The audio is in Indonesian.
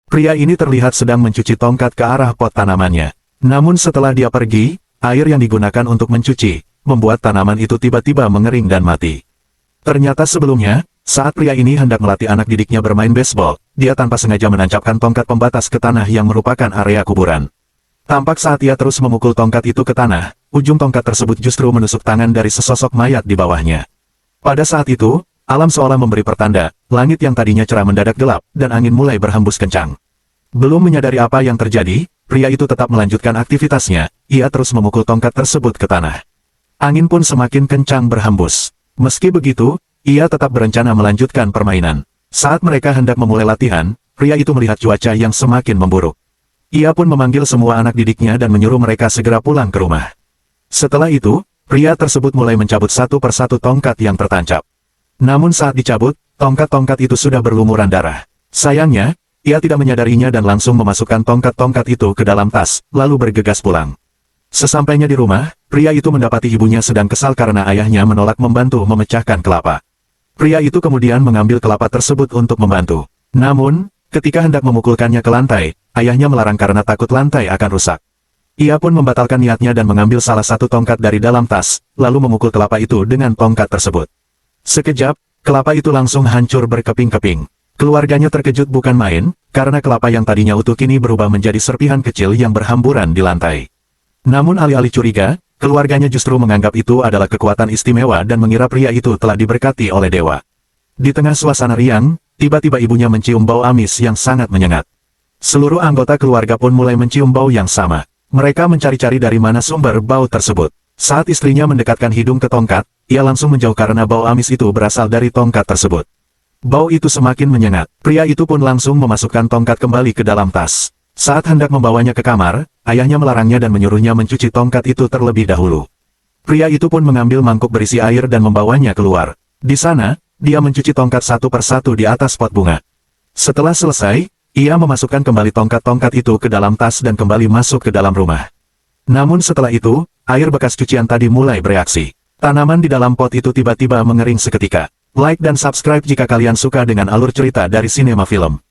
Pria ini terlihat sedang mencuci tongkat ke arah pot tanamannya. Namun setelah dia pergi, air yang digunakan untuk mencuci, membuat tanaman itu tiba-tiba mengering dan mati. Ternyata sebelumnya, saat pria ini hendak melatih anak didiknya bermain baseball, dia tanpa sengaja menancapkan tongkat pembatas ke tanah yang merupakan area kuburan. Tampak saat ia terus memukul tongkat itu ke tanah, ujung tongkat tersebut justru menusuk tangan dari sesosok mayat di bawahnya. Pada saat itu, alam seolah memberi pertanda, langit yang tadinya cerah mendadak gelap, dan angin mulai berhembus kencang. Belum menyadari apa yang terjadi, pria itu tetap melanjutkan aktivitasnya, ia terus memukul tongkat tersebut ke tanah. Angin pun semakin kencang berhembus. Meski begitu, ia tetap berencana melanjutkan permainan. Saat mereka hendak memulai latihan, pria itu melihat cuaca yang semakin memburuk. Ia pun memanggil semua anak didiknya dan menyuruh mereka segera pulang ke rumah. Setelah itu, pria tersebut mulai mencabut satu persatu tongkat yang tertancap. Namun saat dicabut, tongkat-tongkat itu sudah berlumuran darah. Sayangnya, ia tidak menyadarinya dan langsung memasukkan tongkat-tongkat itu ke dalam tas, lalu bergegas pulang. Sesampainya di rumah, pria itu mendapati ibunya sedang kesal karena ayahnya menolak membantu memecahkan kelapa. Pria itu kemudian mengambil kelapa tersebut untuk membantu. Namun, ketika hendak memukulkannya ke lantai, ayahnya melarang karena takut lantai akan rusak. Ia pun membatalkan niatnya dan mengambil salah satu tongkat dari dalam tas, lalu memukul kelapa itu dengan tongkat tersebut. Sekejap, kelapa itu langsung hancur berkeping-keping. Keluarganya terkejut bukan main, karena kelapa yang tadinya utuh kini berubah menjadi serpihan kecil yang berhamburan di lantai. Namun alih-alih curiga, keluarganya justru menganggap itu adalah kekuatan istimewa dan mengira pria itu telah diberkati oleh dewa. Di tengah suasana riang, tiba-tiba ibunya mencium bau amis yang sangat menyengat. Seluruh anggota keluarga pun mulai mencium bau yang sama. Mereka mencari-cari dari mana sumber bau tersebut. Saat istrinya mendekatkan hidung ke tongkat, ia langsung menjauh karena bau amis itu berasal dari tongkat tersebut. Bau itu semakin menyengat. Pria itu pun langsung memasukkan tongkat kembali ke dalam tas. Saat hendak membawanya ke kamar, ayahnya melarangnya dan menyuruhnya mencuci tongkat itu terlebih dahulu. Pria itu pun mengambil mangkuk berisi air dan membawanya keluar. Di sana, dia mencuci tongkat satu persatu di atas pot bunga. Setelah selesai, ia memasukkan kembali tongkat-tongkat itu ke dalam tas dan kembali masuk ke dalam rumah. Namun setelah itu, air bekas cucian tadi mulai bereaksi. Tanaman di dalam pot itu tiba-tiba mengering seketika. Like dan subscribe jika kalian suka dengan alur cerita dari Sinema Film.